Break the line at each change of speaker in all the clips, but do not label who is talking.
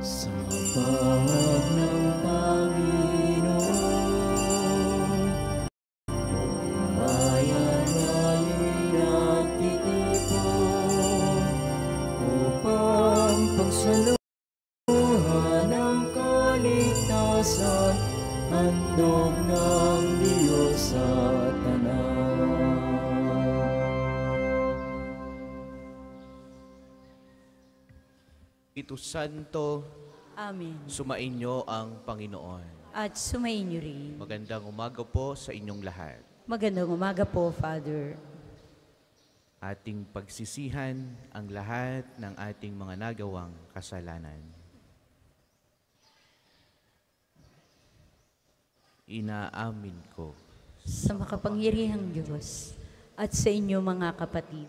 Sa pahag ng Panginoon, bayan ay nagtitipon upang pagsaluhan ng kaligtasan, handog ng Diyos sa tanan.
Espiritu Santo,
Amen.
sumainyo ang Panginoon.
At sumainyo rin.
Magandang umaga po sa inyong lahat.
Magandang umaga po, Father.
Ating pagsisihan ang lahat ng ating mga nagawang kasalanan. Inaamin ko
Sa makapangyarihang Diyos at sa inyo mga kapatid,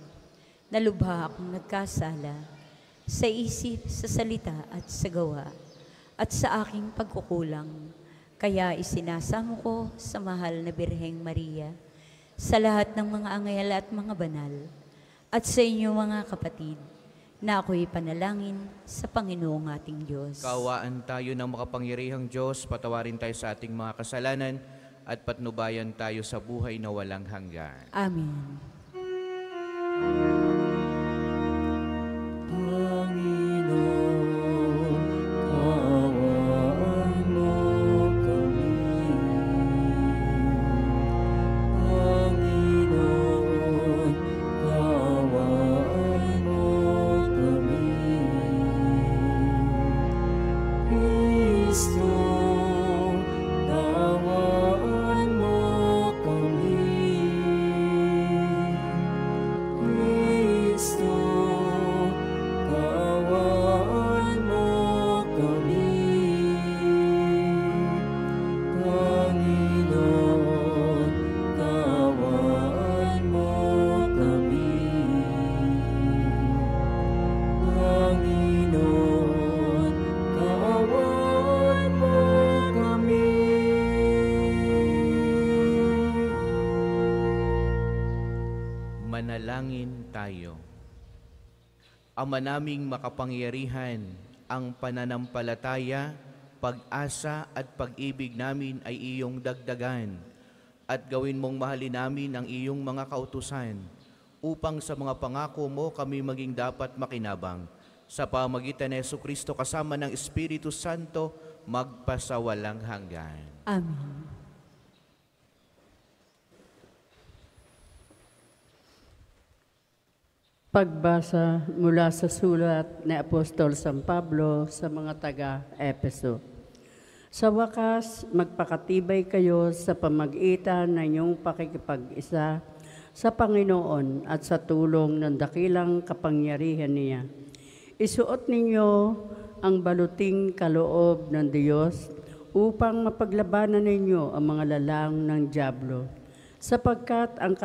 na lubha akong nagkasala sa isip, sa salita at sa gawa, at sa aking pagkukulang. Kaya isinasamo ko sa mahal na Birheng Maria, sa lahat ng mga anghel at mga banal, at sa inyo mga kapatid, na ako'y panalangin sa Panginoong ating Diyos.
Kaawaan tayo ng makapangyarihang Diyos, patawarin tayo sa ating mga kasalanan, at patnubayan tayo sa buhay na walang hanggan.
Amen.
Panginoon, kaawaan mo kami. Panginoon, kaawaan mo kami. Kristo, kaawaan mo kami. Kristo, kaawaan mo kami. Panginoon, kaawaan mo kami. Panginoon, kaawaan mo kami.
Manalangin tayo. Ama naming makapangyarihan, ang pananampalataya, pag-asa at pag-ibig namin ay iyong dagdagan at gawin mong mahalin namin ang iyong mga kautusan upang sa mga pangako mo kami maging dapat makinabang. Sa pamagitan ni Jesucristo kasama ng Espiritu Santo, magpasawalang hanggan.
Amen.
Pagbasa mula sa sulat ni Apostol San Pablo sa mga taga-Efeso. Sa wakas, magpakatibay kayo sa pamagitan ng inyong pakikipag-isa sa Panginoon at sa tulong ng dakilang kapangyarihan niya. Isuot ninyo ang baluting kaloob ng Diyos upang mapaglabanan ninyo ang mga lalang ng dyablo, sapagkat ang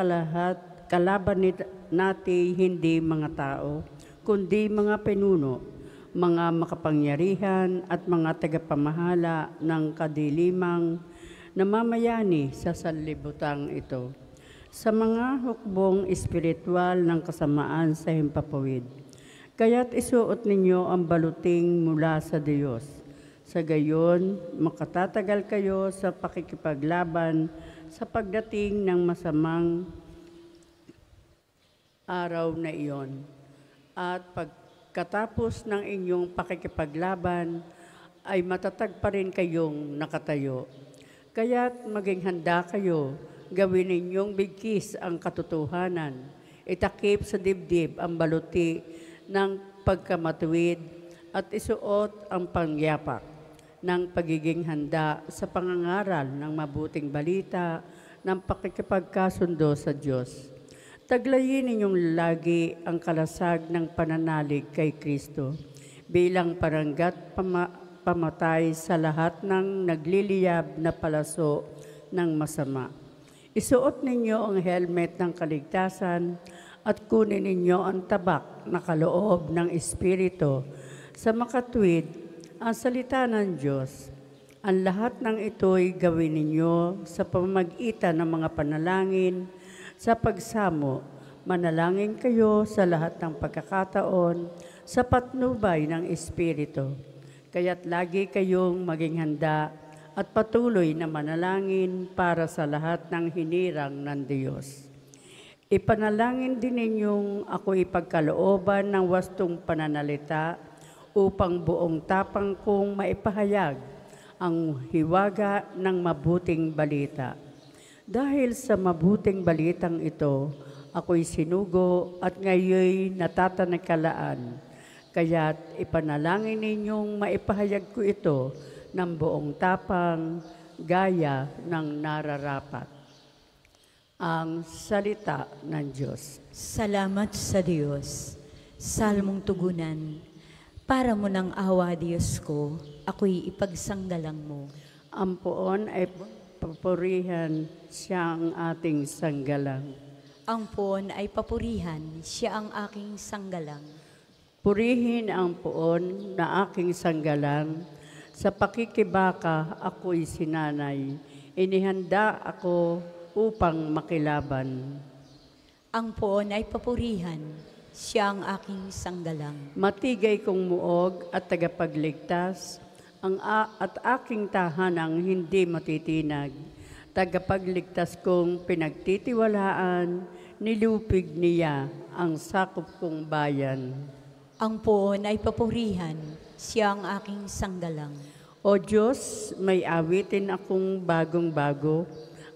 kalaban natin hindi mga tao, kundi mga pinuno, mga makapangyarihan at mga tagapamahala ng kadilimang namamayani sa sanlibutan ito, sa mga hukbong espiritual ng kasamaan sa himpapawid. Kaya't isuot ninyo ang baluting mula sa Diyos. Sa gayon, makatatagal kayo sa pakikipaglaban sa pagdating ng masamang araw na iyon. At pagkatapos ng inyong pakikipaglaban, ay matatag pa rin kayong nakatayo. Kaya't maging handa kayo, gawin ninyong bigkis ang katotohanan, itakip sa dibdib ang baluti ng pagkamatuwid at isuot ang pangyapak ng pagiging handa sa pangangaral ng mabuting balita ng pakikipagkasundo sa Diyos. Taglayin ninyong lagi ang kalasag ng pananalig kay Kristo bilang paranggat pamatay sa lahat ng nagliliyab na palaso ng masama. Isuot ninyo ang helmet ng kaligtasan at kunin ninyo ang tabak na kaloob ng Espiritu sa makatwid ang salita ng Diyos. Ang lahat ng ito'y gawin ninyo sa pamamagitan ng mga panalangin sa pagsamo. Manalangin kayo sa lahat ng pagkakataon sa patnubay ng Espiritu. Kaya't lagi kayong maging handa at patuloy na manalangin para sa lahat ng hinirang ng Diyos. Ipanalangin din ninyong ako ipagkalooban ng wastong pananalita upang buong tapang kong maipahayag ang hiwaga ng mabuting balita. Dahil sa mabuting balitang ito, ako'y sinugo at ngayon natatanikalaan. Kaya't ipanalangin ninyong maipahayag ko ito ng buong tapang gaya ng nararapat. Ang salita ng Diyos.
Salamat sa Diyos. Salmong tugunan. Para mo ng awa, Diyos ko, ako'y ipagsanggalang mo.
Ang poon ay papurihan, siya ang ating sanggalang.
Ang poon ay papurihan, siya ang aking sanggalang.
Purihin ang poon na aking sanggalang. Sa pakikibaka ako'y sinanay. Inihanda ako upang makilaban.
Ang poon ay papurihan, siya ang aking sanggalang.
Matigay kong muog at tagapagligtas, at aking tahanang hindi matitinag. Tagapagligtas kong pinagtitiwalaan, nilupig niya ang sakop kong bayan.
Ang poon ay papurihan, siya ang aking sanggalang.
O Diyos, may awitin akong bagong-bago,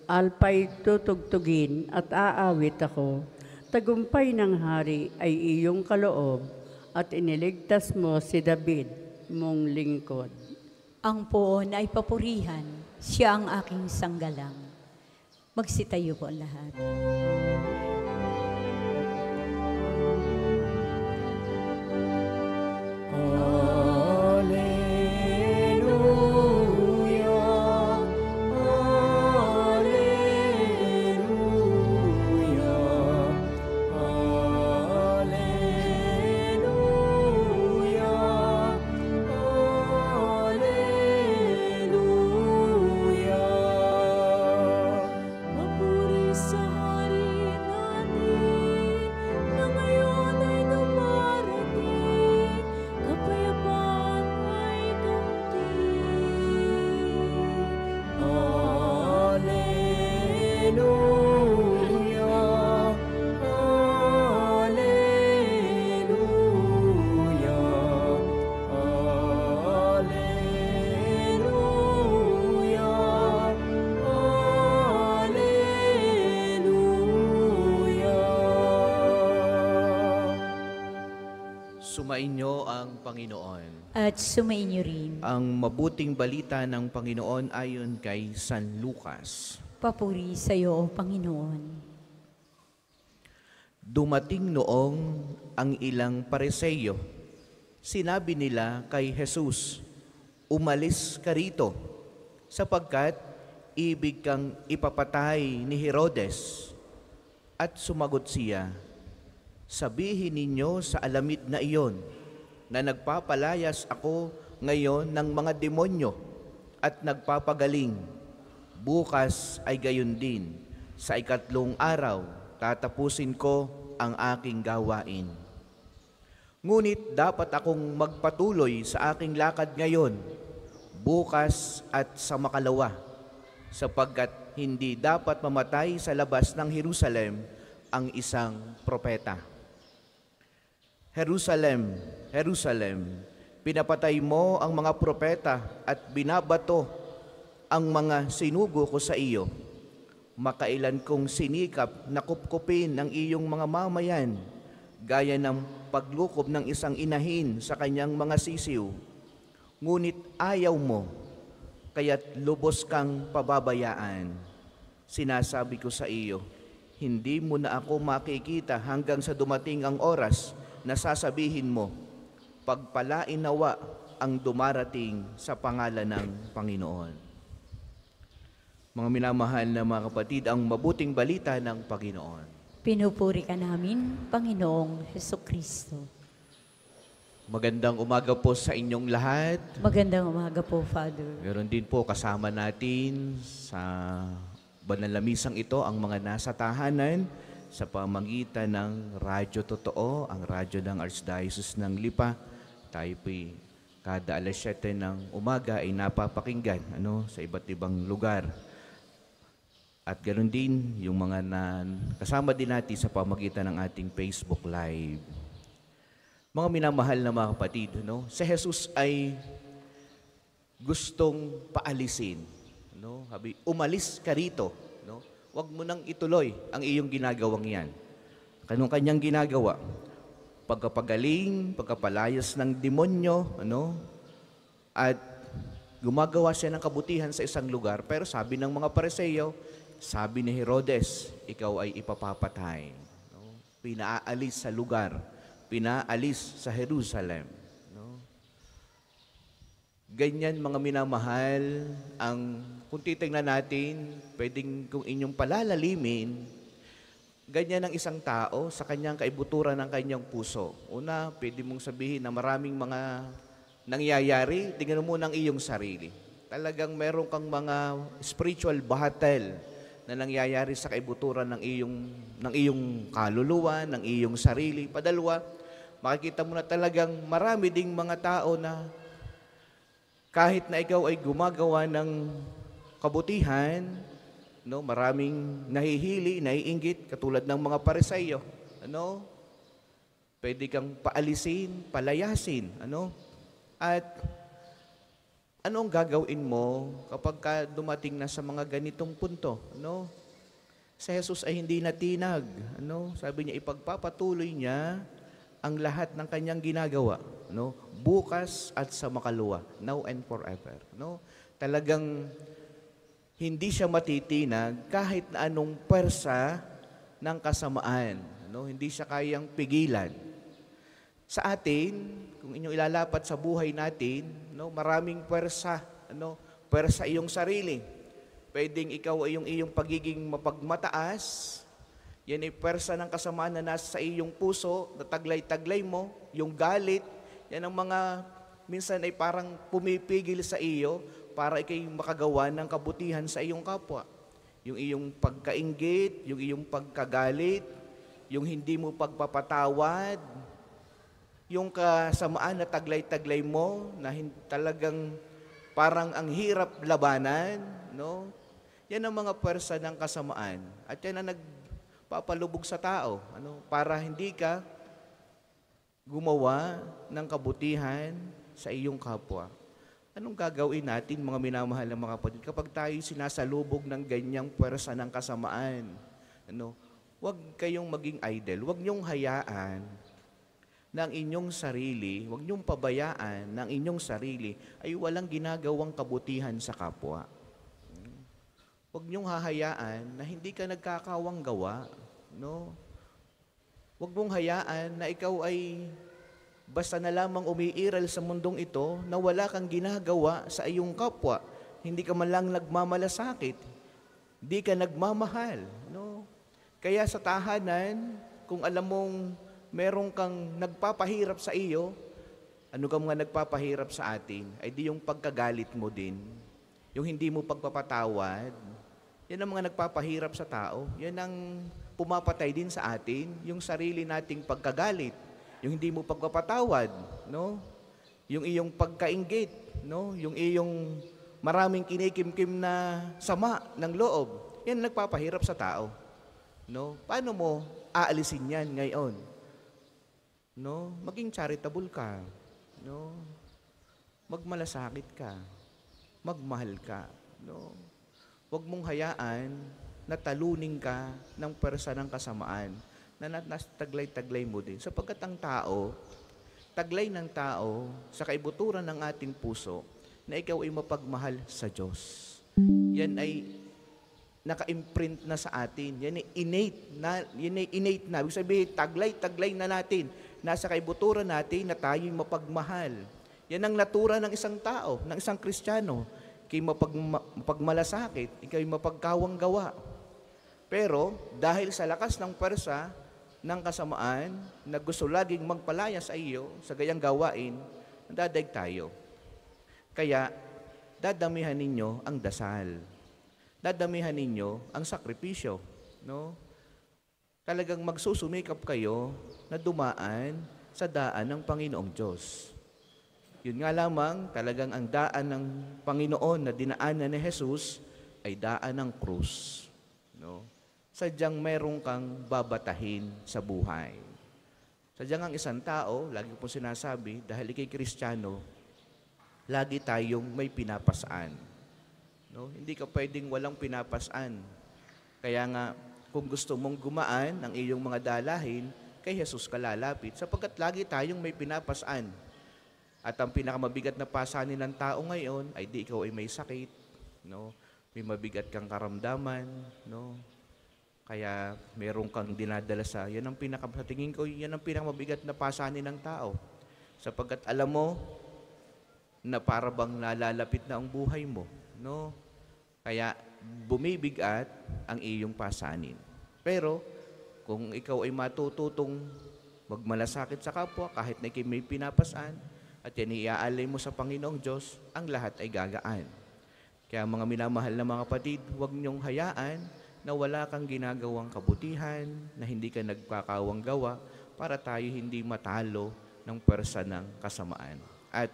alpay tutugtugin at aawit ako. Tagumpay ng hari ay iyong kaloob at iniligtas mo si David, mong lingkod.
Ang poon ay papurihan, siya ang aking sanggalang. Magsitayo po ang lahat.
Sumainyo ang Panginoon.
At sumainyo rin.
Ang mabuting balita ng Panginoon ayon kay San Lucas.
Papuri sa iyo, O Panginoon.
Dumating noong ang ilang Pariseo. Sinabi nila kay Jesus, "Umalis ka rito, sapagkat ibig kang ipapatay ni Herodes." At sumagot siya, "Sabihin ninyo sa alamid na iyon na nagpapalayas ako ngayon ng mga demonyo at nagpapagaling. Bukas ay gayon din. Sa ikatlong araw, tatapusin ko ang aking gawain. Ngunit dapat akong magpatuloy sa aking lakad ngayon, bukas at sa makalawa, sapagkat hindi dapat mamatay sa labas ng Jerusalem ang isang propeta. Jerusalem, Jerusalem, pinapatay mo ang mga propeta at binabato ang mga sinugo ko sa iyo. Makailan kong sinikap na kupkupin ang iyong mga mamayan, gaya ng paglukob ng isang inahin sa kanyang mga sisiw. Ngunit ayaw mo, kaya't lubos kang pababayaan. Sinasabi ko sa iyo, hindi mo na ako makikita hanggang sa dumating ang oras na sasabihin mo, pagpalain nawa ang dumarating sa pangalan ng Panginoon." Mga minamahal na mga kapatid, ang mabuting balita ng Panginoon.
Pinupuri ka namin, Panginoong Hesukristo.
Magandang umaga po sa inyong lahat.
Magandang umaga po, Father.
Meron din po kasama natin sa banal na misang ito ang mga nasa tahanan sa pamagitan ng Radyo Totoo, ang radyo ng Archdiocese ng Lipa. Tayo po'y kada alas 7 ng umaga ay napapakinggan sa iba't ibang lugar. At ganoon din yung mga kasama din natin sa pamagitan ng ating Facebook Live. Mga minamahal na mga kapatid, si Jesus ay gustong paalisin. Sabi, umalis ka rito. Huwag mo nang ituloy ang iyong ginagawang yan. Kanong kanyang ginagawa? Pagkapagaling, pagkapalayas ng demonyo, at gumagawa siya ng kabutihan sa isang lugar. Pero sabi ng mga Pariseo, sabi ni Herodes, ikaw ay ipapapatay. Pinaalis sa lugar, pinaalis sa Jerusalem. Ganyan mga minamahal, kung titingnan natin, pwedeng kung inyong palalalimin, ganyan ang isang tao sa kanyang kaibuturan ng kanyang puso. Una, pwede mong sabihin na maraming mga nangyayari, tingnan mo ng iyong sarili. Talagang meron kang mga spiritual battle na nangyayari sa kaibuturan ng iyong kaluluwa, ng iyong sarili. Padalwa, makikita mo na talagang marami ding mga tao na kahit na ikaw ay gumagawa ng kabutihan, maraming nahihili, naiinggit, katulad ng mga Pariseo. Pwede kang paalisin, palayasin. At ano ang gagawin mo kapag dumating na sa mga ganitong punto? Si Jesus ay hindi natinag. Sabi niya, ipagpapatuloy niya ang lahat ng kanyang ginagawa. Bukas at sa makaluwa, now and forever. Talagang hindi siya matitinag kahit na anong pwersa ng kasamaan. Hindi siya kayang pigilan. Sa atin, kung inyong ilalapat sa buhay natin, maraming pwersa. Pwersa iyong sarili. Pwedeng ikaw ay yung iyong pagiging mapagmataas. Yan ay pwersa ng kasamaan na nasa sa iyong puso, na taglay-taglay mo, yung galit. Yan ang mga minsan ay parang pumipigil sa iyo para ikay makagawa ng kabutihan sa iyong kapwa. Yung iyong pagkainggit, yung iyong pagkagalit, yung hindi mo pagpapatawad, yung kasamaan na taglay-taglay mo, na talagang parang ang hirap labanan, Yan ang mga pwersa ng kasamaan. At yan ang nagpapalubog sa tao, para hindi ka gumawa ng kabutihan sa iyong kapwa. Anong gagawin natin, mga minamahal ng mga kapatid, kapag tayo sinasalubog ng ganyang pwersa ng kasamaan? Huwag kayong maging idle, huwag niyong hayaan ng inyong sarili, huwag niyong pabayaan ng inyong sarili ay walang ginagawang kabutihan sa kapwa. Huwag niyong hahayaan na hindi ka nagkakawang gawa. Huwag mong hayaan na ikaw ay basta na lamang umiiral sa mundong ito na wala kang ginagawa sa iyong kapwa. Hindi ka man lang nagmamalasakit. Hindi ka nagmamahal. Kaya sa tahanan, kung alam mong meron kang nagpapahirap sa iyo, ano ka mga nagpapahirap sa atin, ay di yung pagkagalit mo din, yung hindi mo pagpapatawad, yan ang mga nagpapahirap sa tao. Yan ang pumapatay din sa atin, yung sarili nating pagkagalit, yung hindi mo pagpapatawad, yung iyong pagkainggit, yung iyong maraming kinikimkim na sama ng loob. Yan ang nagpapahirap sa tao. Paano mo aalisin yan ngayon? Maging charitable ka. Magmalasakit ka. Magmahal ka. Huwag mong hayaan na talunin ka ng pwersa ng kasamaan na taglay-taglay mo din. Sapagkat ang tao, taglay ng tao sa kaibuturan ng ating puso na ikaw ay mapagmahal sa Diyos. Yan ay naka-imprint na sa atin. Yan ay innate na. Ibig sabihin, taglay-taglay na natin. Nasa kaibuturan natin na tayo'y mapagmahal. Yan ang natura ng isang tao, ng isang Kristiyano. Ika'y mapagmalasakit, ika'y mapagkawang gawa. Pero dahil sa lakas ng pwersa ng kasamaan na gusto laging magpalaya sa iyo, sa gayang gawain, nadadag tayo. Kaya, dadamihan ninyo ang dasal. Dadamihan ninyo ang sakripisyo. Talagang magsusumikap kayo na dumaan sa daan ng Panginoong Diyos. Yun nga lamang, talagang ang daan ng Panginoon na dinaanan ni Jesus ay daan ng krus. No? Sadyang meron kang babatahin sa buhay. Sadyang ang isang tao, lagi po sinasabi, dahil ikay Kristiyano, lagi tayong may pinapasaan. No? Hindi ka pwedeng walang pinapasaan. Kaya nga, kung gusto mong gumaan ang iyong mga dalahin, kay Jesus ka lalapit, sapagkat lagi tayong may pinapasaan. At ang pinakamabigat na pasanin ng tao ngayon ay di ikaw ay may sakit, no? May mabigat kang karamdaman, no? Kaya meron kang dinadala sa sa tingin ko, yan ang pinakamabigat na pasanin ng tao. Sapagkat alam mo na para bang nalalapit na ang buhay mo, no? Kaya bumibigat ang iyong pasanin. Pero kung ikaw ay matututong magmalasakit sa kapwa kahit na may pinapasaan, at yan iaalay mo sa Panginoong Diyos, ang lahat ay gagaan. Kaya mga minamahal na mga kapatid, huwag niyong hayaan na wala kang ginagawang kabutihan, na hindi ka nagkakawang gawa, para tayo hindi matalo ng pwersa ng kasamaan. At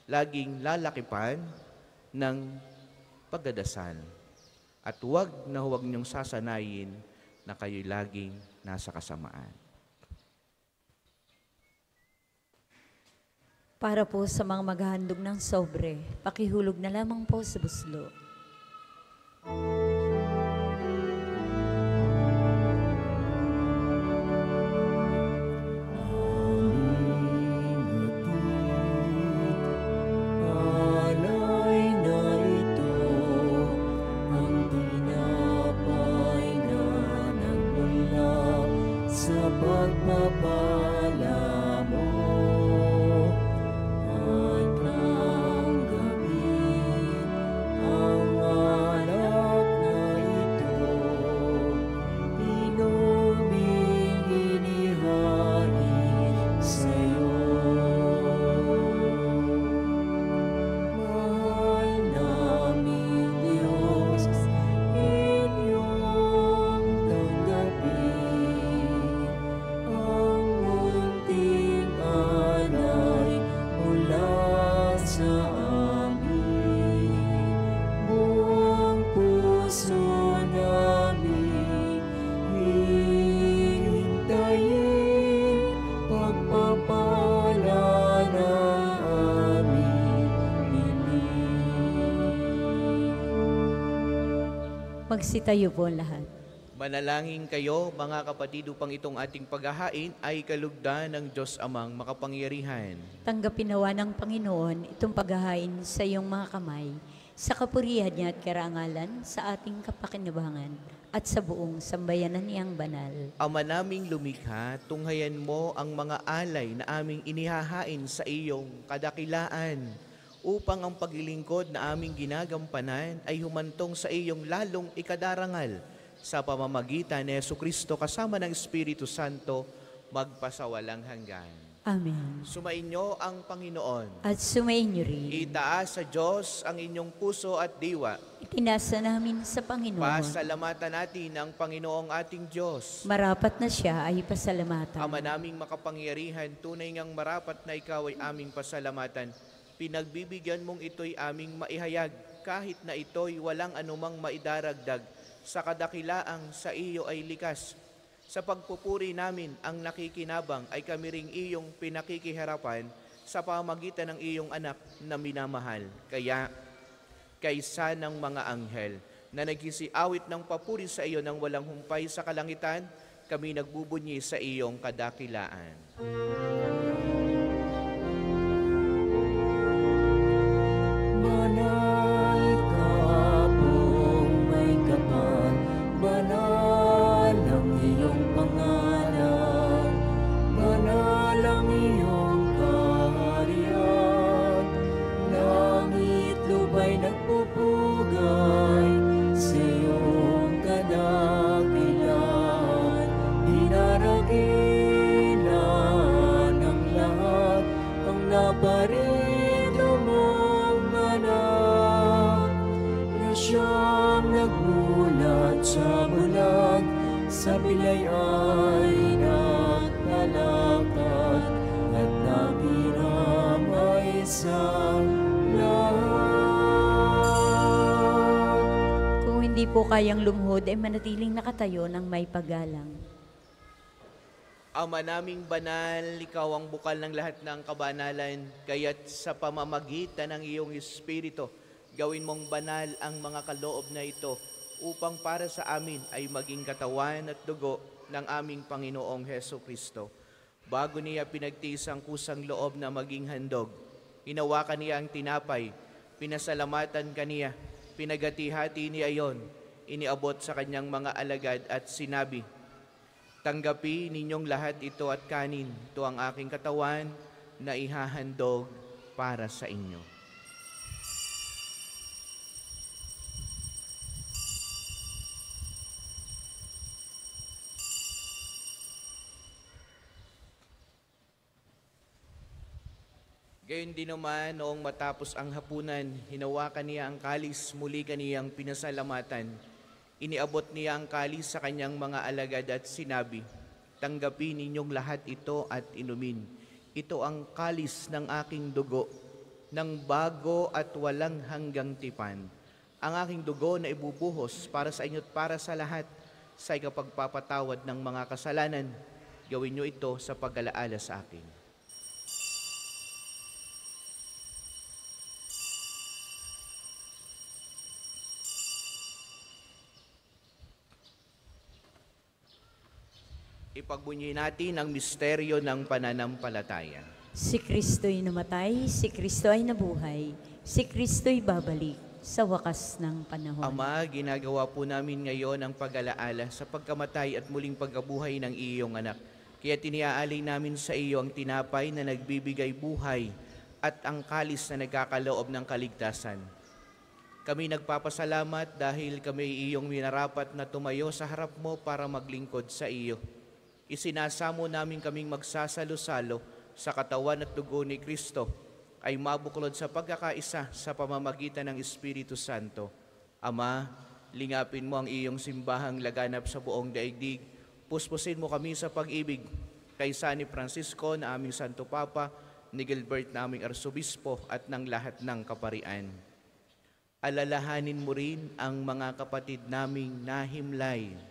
laging lalakipan ng pagdadasal. At huwag niyong sasanayin na kayo'y laging nasa kasamaan.
Para po sa mga maghahandog ng sobre, pakihulog na lamang po sa buslo.
Alay na ito, ang tinapay na nagmula sa pagpapala mo. At tanggapin ang alak na ito, inuming inihain sa'yo. Mahal naming Diyos, inyong tanggapin ang munting alay mula sa amin. Buong puso namin hihintayin pagpapala na aming
Magsitayo po ang lahat.
Manalangin kayo, mga kapatid, upang itong ating paghahain ay kalugdan ng Diyos Amang makapangyarihan.
Tanggapin nawa ng Panginoon itong paghahain sa iyong mga kamay, sa kapurihan niya at karangalan, sa ating kapakinabangan, at sa buong sambayanan niyang banal.
Ama naming lumikha, tunghayan mo ang mga alay na aming inihahain sa iyong kadakilaan, upang ang paglilingkod na aming ginagampanan ay humantong sa iyong lalong ikadarangal, sa pamamagitan ni Jesucristo kasama ng Espiritu Santo, magpasawalang hanggan.
Amen.
Sumainyo ang Panginoon.
At sumainyo rin.
Itaas sa Diyos ang inyong puso at diwa.
Itinasa namin sa Panginoon.
Pasalamatan natin ang Panginoong ating Diyos.
Marapat na siya ay pasalamatan.
Ama naming makapangyarihan, tunay ngang marapat na ikaw ay aming pasalamatan. Pinagbibigyan mong ito'y aming maihayag, kahit na ito'y walang anumang maidaragdag, sa kadakilaang sa iyo ay likas. Sa pagpupuri namin ang nakikinabang ay kami ring iyong pinakikiharapan sa pamagitan ng iyong anak na minamahal. Kaya, kaysa ng mga anghel na nagsisiawit ng papuri sa iyo ng walang humpay sa kalangitan, kami nagbubunyi sa iyong kadakilaan.
Banal ka pong may kapal, banal ang iyong pangalan, banal ang iyong kaharian. Langit luba'y nagpupugay sa iyong kadakilaan, dinaragilan
po kayang lumuhod ay manatiling nakatayo ng may paggalang.
Ama naming banal, ikaw ang bukal ng lahat ng kabanalan, kaya't sa pamamagitan ng iyong Espiritu, gawin mong banal ang mga kaloob na ito upang para sa amin ay maging katawan at dugo ng aming Panginoong Heso Kristo. Bago niya pinagtiis ang kusang loob na maging handog, hinawakan niya ang tinapay, pinasalamatan kaniya, pinagati-hati niya iyon, iniabot sa kanyang mga alagad at sinabi, "Tanggapin ninyong lahat ito at kanin, ito ang aking katawan na ihahandog para sa inyo." Gayon din naman, noong matapos ang hapunan, hinawakan niya ang kalis, muli kaniyang pinasalamatan. Iniabot niya ang kalis sa kanyang mga alagad at sinabi, "Tanggapin ninyong lahat ito at inumin. Ito ang kalis ng aking dugo, ng bago at walang hanggang tipan. Ang aking dugo na ibubuhos para sa inyo at para sa lahat sa ikapagpapatawad ng mga kasalanan. Gawin niyo ito sa pag-alaala sa akin." Ipagbunyi natin ang misteryo ng pananampalataya.
Si Kristo'y namatay, si Kristo ay nabuhay, si Kristo'y babalik sa wakas ng panahon.
Ama, ginagawa po namin ngayon ang pag-alaala sa pagkamatay at muling pagkabuhay ng iyong anak. Kaya tiniaalay namin sa iyo ang tinapay na nagbibigay buhay at ang kalis na nagkakaloob ng kaligtasan. Kami nagpapasalamat dahil kami iyong minarapat na tumayo sa harap mo para maglingkod sa iyo. Isinasamo namin kaming magsasalo-salo sa katawan at dugo ni Kristo ay mabuklod sa pagkakaisa sa pamamagitan ng Espiritu Santo. Ama, lingapin mo ang iyong simbahang laganap sa buong daigdig. Puspusin mo kami sa pag-ibig kay San Francisco na aming Santo Papa, ni Gilbert na aming Arsobispo at ng lahat ng kaparian. Alalahanin mo rin ang mga kapatid naming nahimlay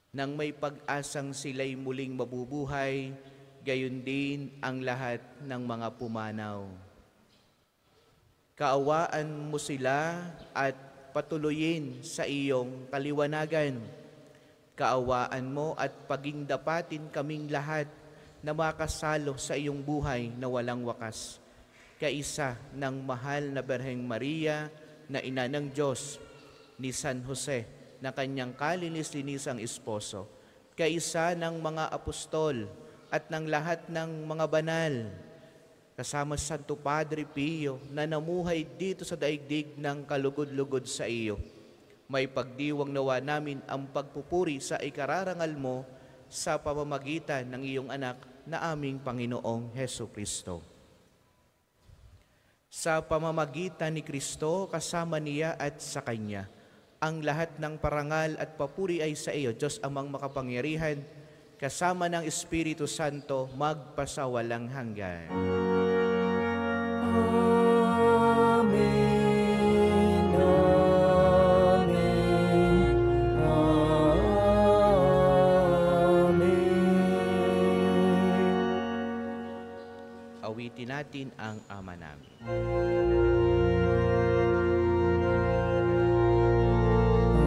nang may pag-asang sila'y muling mabubuhay, gayon din ang lahat ng mga pumanaw. Kaawaan mo sila at patuloyin sa iyong kaliwanagan. Kaawaan mo at pagingdapatin kaming lahat na makasalo sa iyong buhay na walang wakas. Kaisa ng mahal na Berheng Maria na ina ng Diyos, ni San Jose na kanyang kalinis-linisang esposo, kaisa ng mga apostol at ng lahat ng mga banal, kasama Santo Padre Pio na namuhay dito sa daigdig ng kalugod-lugod sa iyo. May pagdiwang nawa namin ang pagpupuri sa ikararangal mo sa pamamagitan ng iyong anak na aming Panginoong Heso Kristo. Sa pamamagitan ni Kristo, kasama niya at sa Kanya, ang lahat ng parangal at papuri ay sa iyo, Diyos Amang makapangyarihan, kasama ng Espiritu Santo, magpasawalang hanggan.
Amen, amen, amen.
Awitin natin ang Ama namin.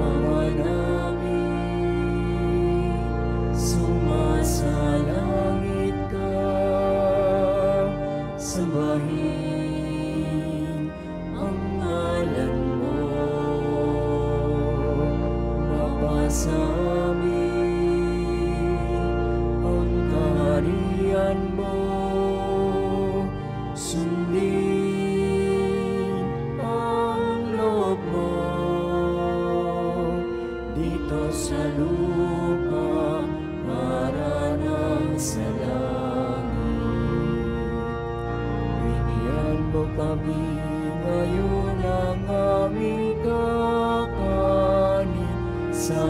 Ama namin, sumasalangit ka, sambahin ang ngalan mo, mapasa amin ang kaharian mo, sundin ang loob mo dito sa lupa para ng sa langit. Bigyan mo kami ngayon ang aming kakanin sa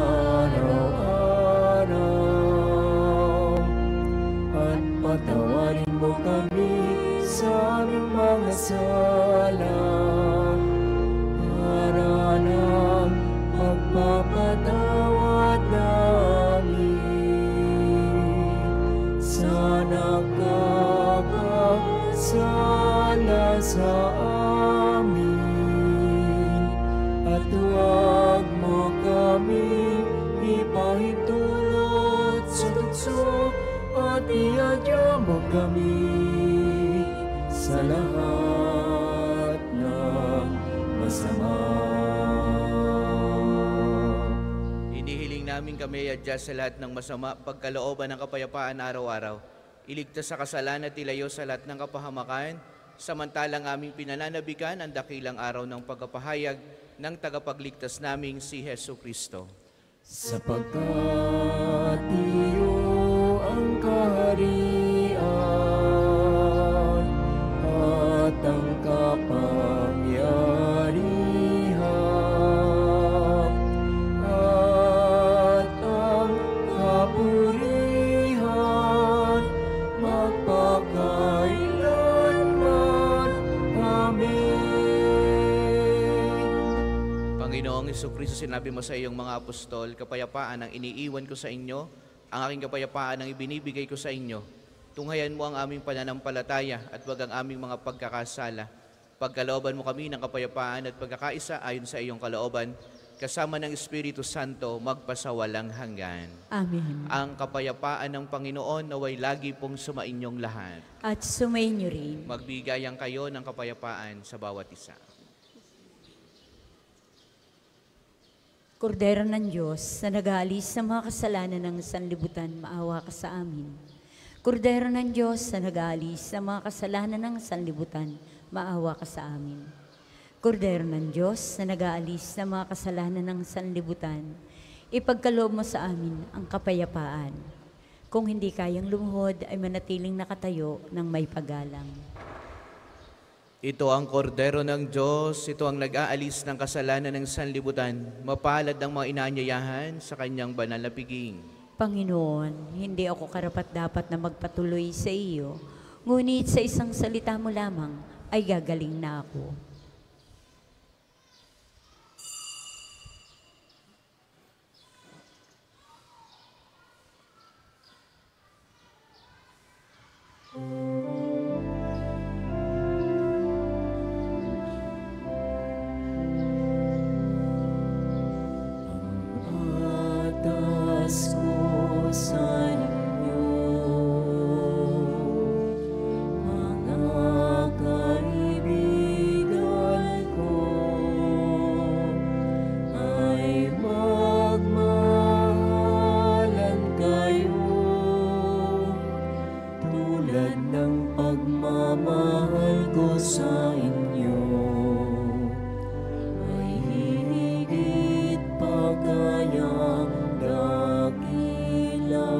araw-araw, at patawarin mo kami sa aming mga sala para ng sa amin, at huwag mo kami ipahintulot sa tukso, at iadya mo kami sa lahat ng masama.
Hinihiling namin kami adya sa lahat ng masama, pagkalooban ng kapayapaan araw-araw. Iligtas sa kasalanan at ilayo sa lahat ng kapahamakan, samantalang aming pinananabikan ang dakilang araw ng pagkapahayag ng tagapagligtas naming si Hesu Kristo.
Sapagkat iyo ang kaharian at ang kapangyarihan at ang kapurihan magpakailanman. Amen.
Panginoong Jesucristo, sinabi mo sa iyong mga apostol, kapayapaan ang iniiwan ko sa inyo, ang aking kapayapaan ang ibinibigay ko sa inyo. Tunghayan mo ang aming pananampalataya at wag ang aming mga pagkakasala. Pagkalooban mo kami ng kapayapaan at pagkakaisa ayon sa iyong kalooban, kasama ng Espiritu Santo magpasawalang hanggan.
Amen.
Ang kapayapaan ng Panginoon naway lagi pong sumainyong lahat.
At sumainyo rin.
Magbigayan kayo ng kapayapaan sa bawat isa.
Kordero ng Diyos na nag-aalis sa mga kasalanan ng sanlibutan, maawa ka sa amin. Kordero ng Diyos na nag-aalis sa mga kasalanan ng sanlibutan, maawa ka sa amin. Kordero ng Diyos na nag-aalis sa mga kasalanan ng sanlibutan, ipagkaloob mo sa amin ang kapayapaan. Kung hindi kayang lumuhod, ay manatiling nakatayo ng may paggalang.
Ito ang kordero ng Diyos, ito ang nag-aalis ng kasalanan ng sanlibutan. Mapalad ang mga inaanyayahan sa kanyang banal na piging.
Panginoon, hindi ako karapat-dapat na magpatuloy sa iyo, ngunit sa isang salita mo lamang ay gagaling na ako.
Atas ko sa inyo, mga kaibigan ko, ay magmahalan kayo, tulad ng pagmamahal ko sa inyo. Ay higit pa kayang dakila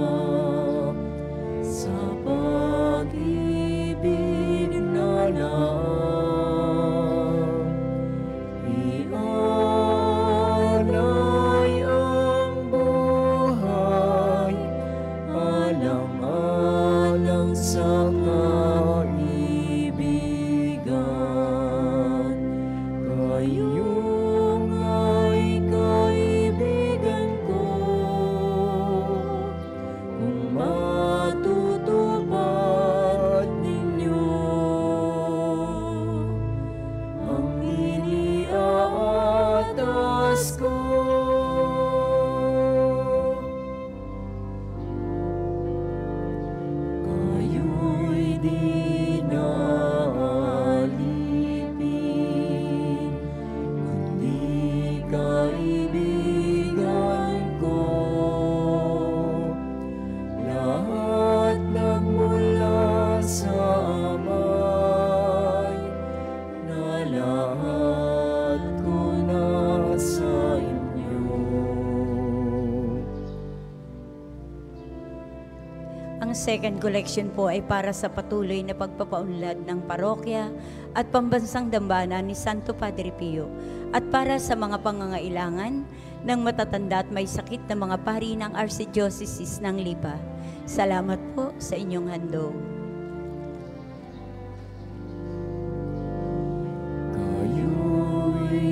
sa pag-ibig na lang. Ialay ang buhay alang-alang sa kaibigan. Kayong ay kaibigan ko, kung matutupad ninyo ang iniaatas ko. Kayo'y di naalipin, kundi kaibigan ko. Lahat nagmula sa Amay, na lahat ko na sa inyo.
Ang second collection po ay para sa patuloy na pagpapaunlad ng parokya at pambansang dambana ni Santo Padre Pio at para sa mga pangangailangan ng matatanda at may sakit na mga pari ng Archdiocese ng Lipa. Salamat po sa inyong handog.
Kayo'y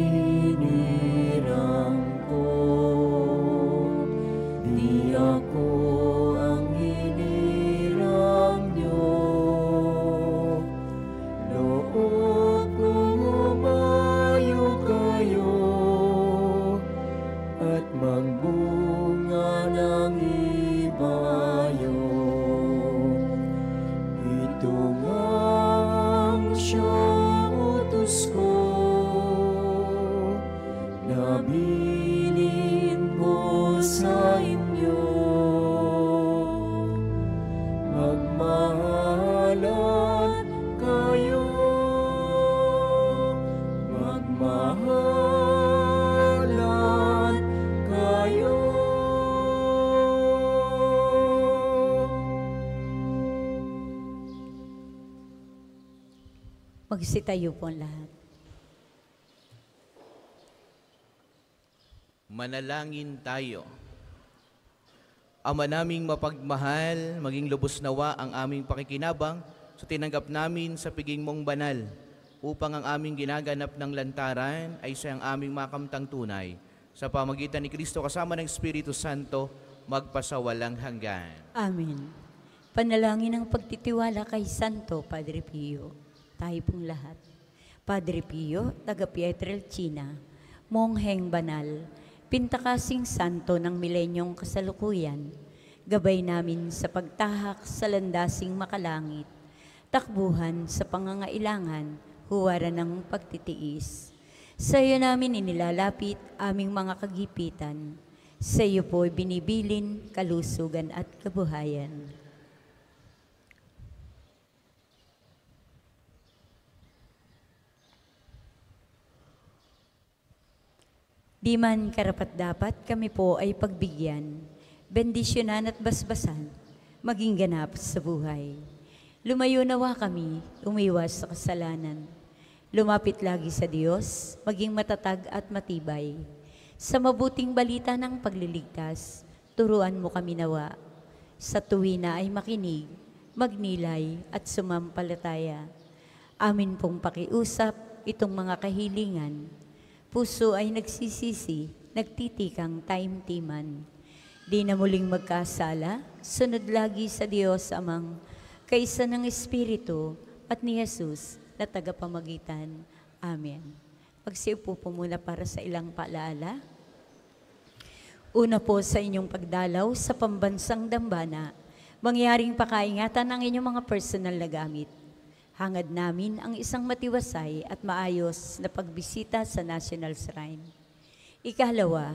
hinirang ko, di ako ang hinirang niyo. Loob
Magsitayo po ang lahat.
Manalangin tayo. Ama naming mapagmahal, maging lubos nawa ang aming pakikinabang sa tinanggap namin sa piging mong banal, upang ang aming ginaganap ng lantaran ay siyang aming makamtang tunay. Sa pamagitan ni Kristo kasama ng Espiritu Santo, magpasawalang hanggan.
Amen. Panalangin ng pagtitiwala kay Santo Padre Pio. Tayo pong lahat. Padre Pio, taga Pietrelcina, mongheng banal, pintakasing santo ng milenyong kasalukuyan, gabay namin sa pagtahak sa landasing makalangit, takbuhan sa pangangailangan, huwaran ng pagtitiis. Sa iyo namin inilalapit aming mga kagipitan. Sa iyo po'y binibilin, kalusugan at kabuhayan. Di man karapat-dapat kami po ay pagbigyan, bendisyonan at basbasan, maging ganap sa buhay. Lumayo nawa kami, umiwas sa kasalanan. Lumapit lagi sa Diyos, maging matatag at matibay. Sa mabuting balita ng pagliligtas, turuan mo kami nawa. Sa tuwina ay makinig, magnilay at sumampalataya. Amin pong pakiusap itong mga kahilingan. Puso ay nagsisisi, nagtitikang taimtiman. Di na muling magkasala, sunod lagi sa Diyos Amang, kaisa ng Espiritu at ni Jesus na tagapamagitan. Amen. Magsiupo po muna para sa ilang paalaala. Una po sa inyong pagdalaw sa pambansang dambana, mangyaring pakaingatan ng inyong mga personal na gamit. Hangad namin ang isang matiwasay at maayos na pagbisita sa National Shrine. Ikalawa,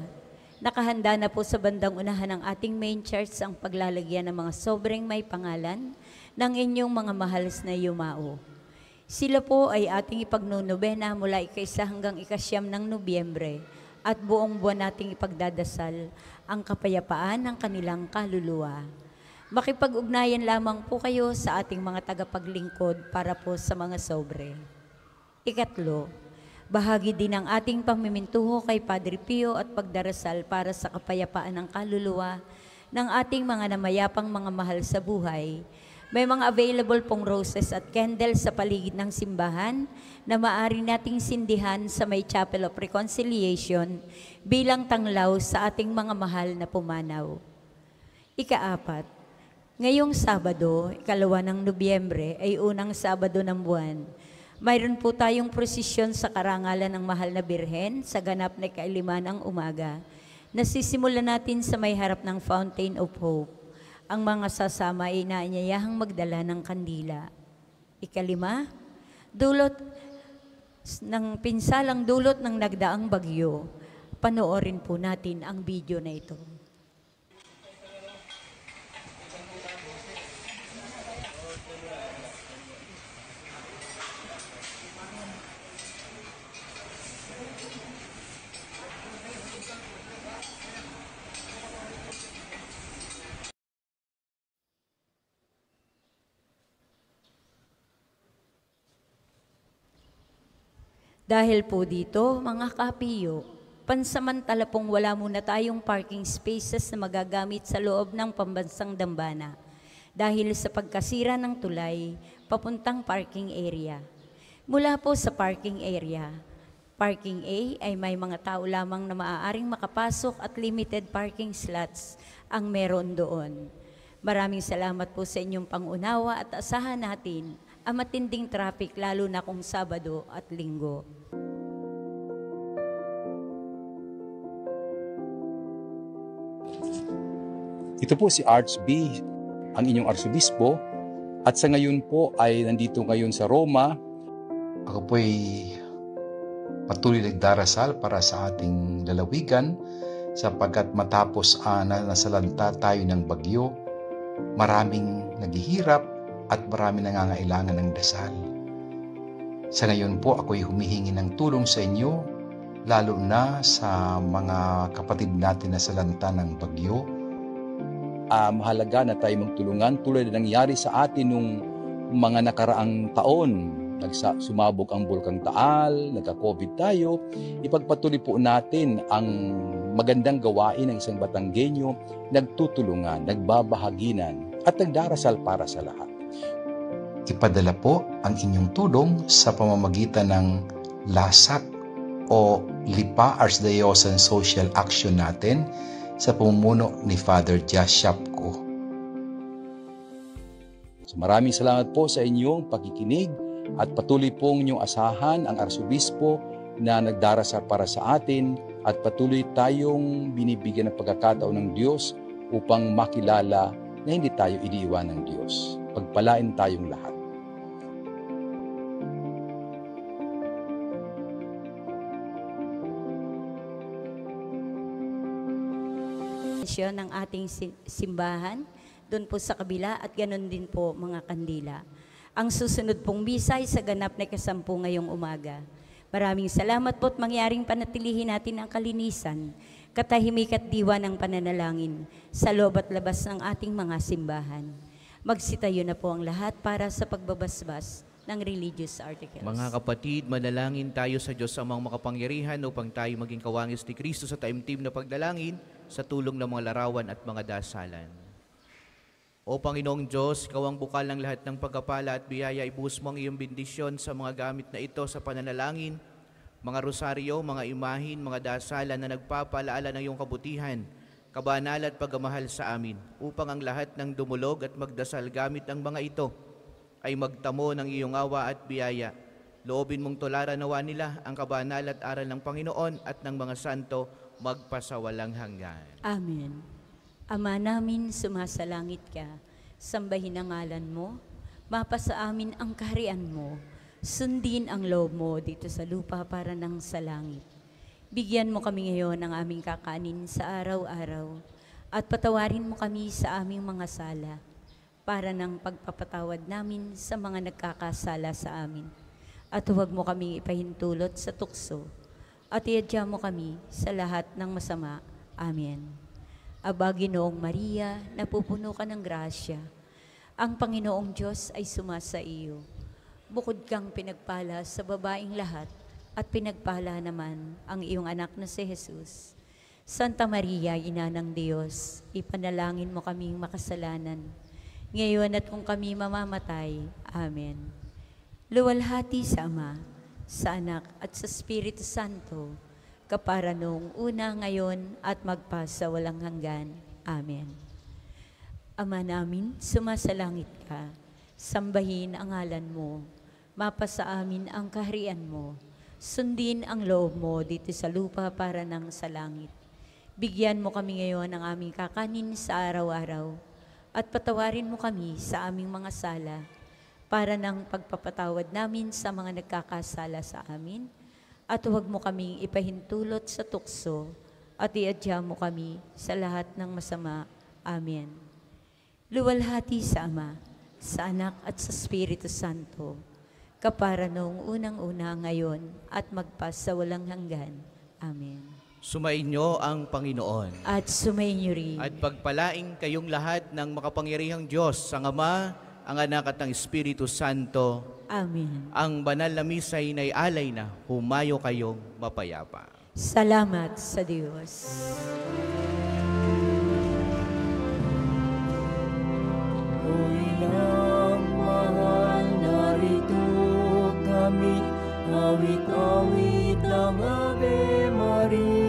nakahanda na po sa bandang unahan ng ating main church ang paglalagyan ng mga sobrang may pangalan ng inyong mga mahal na yumao. Sila po ay ating ipagnunobena mula ika-1 hanggang ika-9 ng Nobyembre at buong buwan nating ipagdadasal ang kapayapaan ng kanilang kaluluwa. Makipag-ugnayan lamang po kayo sa ating mga tagapaglingkod para po sa mga sobre. Ikatlo, bahagi din ang ating pamimintuho kay Padre Pio at pagdarasal para sa kapayapaan ng kaluluwa ng ating mga namayapang mga mahal sa buhay. May mga available pong roses at candles sa paligid ng simbahan na maaari nating sindihan sa may Chapel of Reconciliation bilang tanglaw sa ating mga mahal na pumanaw. Ikaapat, ngayong Sabado, 2 ng Nobyembre, ay unang Sabado ng buwan. Mayroon po tayong prosesyon sa karangalan ng Mahal na Birhen sa ganap na ika-5 ng umaga. Nasisimulan natin sa may harap ng Fountain of Hope. Ang mga sasama ay inaanyayahang magdala ng kandila. Ika-5, dulot ng pinsalang dulot ng nagdaang bagyo. Panoorin po natin ang video na ito. Dahil po dito, mga kapiyo, pansamantala pong wala muna tayong parking spaces na magagamit sa loob ng pambansang dambana dahil sa pagkasira ng tulay papuntang parking area. Mula po sa parking area, parking A ay may mga tao lamang na maaaring makapasok at limited parking slots ang meron doon. Maraming salamat po sa inyong pangunawa at asahan natin ang matinding traffic lalo na kung Sabado at Linggo.
Ito po si Archb, ang inyong Arsobispo, at sa ngayon po ay nandito ngayon sa Roma.
Ako po'y patuloy nagdarasal para sa ating lalawigan sapagkat matapos na nasalanta tayo ng bagyo, maraming naghihirap at maraming nangangailangan ng dasal. Sa ngayon po ako'y humihingi ng tulong sa inyo, lalo na sa mga kapatid natin na salanta ng bagyo.
Mahalaga na tayo magtulungan tulad na nangyari sa atin nung mga nakaraang taon sumabog ang Bulkang Taal, nagka-COVID tayo, ipagpatuloy po natin ang magandang gawain ng isang Batanggenyo, nagtutulungan, nagbabahaginan, at nagdarasal para sa lahat.
Ipadala po ang inyong tulong sa pamamagitan ng LASAC o Lipa Archdiocesan Social Action natin sa pamumuno ni Father Jas Shapko.
So maraming salamat po sa inyong pakikinig at patuloy pong inyong asahan ang Arsobispo na nagdarasal para sa atin at patuloy tayong binibigyan ng pagkakataon ng Diyos upang makilala na hindi tayo iniiwan ng Diyos. Pagpalain tayong lahat.
Ng ating simbahan, doon po sa kabila at ganun din po mga kandila. Ang susunod pong misa ay sa ganap na ika-10 ngayong umaga. Maraming salamat po at mangyaring panatilihin natin ang kalinisan, katahimik at diwa ng pananalangin sa loob at labas ng ating mga simbahan. Magsitayo na po ang lahat para sa pagbabasbas ng religious articles.
Mga kapatid, manalangin tayo sa Diyos amang makapangyarihan upang tayo maging kawangis ni Kristo sa taimtim na pagdalangin sa tulong ng mga larawan at mga dasalan. O Panginoong Diyos, Ikaw ang bukal ng lahat ng pagkapala at biyaya, ibuhos mo ang iyong bendisyon sa mga gamit na ito sa pananalangin, mga rosaryo, mga imahin, mga dasalan na nagpapalaala ng iyong kabutihan, kabanal at pagmamahal sa amin, upang ang lahat ng dumulog at magdasal gamit ang mga ito ay magtamo ng iyong awa at biyaya. Loobin mong tularan nawa nila ang kabanal at aral ng Panginoon at ng mga santo magpasawalang hanggan.
Amen. Ama namin, sumasalangit ka, sambahin ang ngalan mo, mapasa amin ang kaharian mo, sundin ang loob mo dito sa lupa para nang sa langit. Bigyan mo kami ngayon ng aming kakanin sa araw-araw, at patawarin mo kami sa aming mga sala, para ng pagpapatawad namin sa mga nagkakasala sa amin. At huwag mo kaming ipahintulot sa tukso, at iadya mo kami sa lahat ng masama. Amen. Aba, Ginoong Maria, napupuno ka ng grasya. Ang Panginoong Diyos ay sumasa iyo. Bukod kang pinagpala sa babaeng lahat, at pinagpala naman ang iyong anak na si Jesus. Santa Maria, Ina ng Diyos, ipanalangin mo kaming makasalanan, ngayon at kung kami mamamatay. Amen. Luwalhati sa Ama, sa Anak at sa Espiritu Santo, kapara noong una, ngayon, at magpasawalang hanggan. Amen. Ama namin, sumasalangit ka, sambahin ang ngalan mo, mapasa amin ang kaharian mo, sundin ang loob mo dito sa lupa para nang sa langit. Bigyan mo kami ngayon ng aming kakanin sa araw-araw, at patawarin mo kami sa aming mga sala, para ng pagpapatawad namin sa mga nagkakasala sa amin, at huwag mo kaming ipahintulot sa tukso, at iadya mo kami sa lahat ng masama. Amen. Luwalhati sa Ama, sa Anak at sa Espiritu Santo, kapara noong unang-una, ngayon, at magpasawalang hanggan. Amen.
Sumainyo ang Panginoon.
At sumainyo rin.
At pagpalaing kayong lahat ng makapangyarihang Diyos, ang Ama, ang Anak at ang Espiritu Santo.
Amen.
Ang banal na misa ay alay na, humayo kayong mapayapa.
Salamat sa Diyos.
O inang mahal, narito kami, awit-awit ng Ave Maria.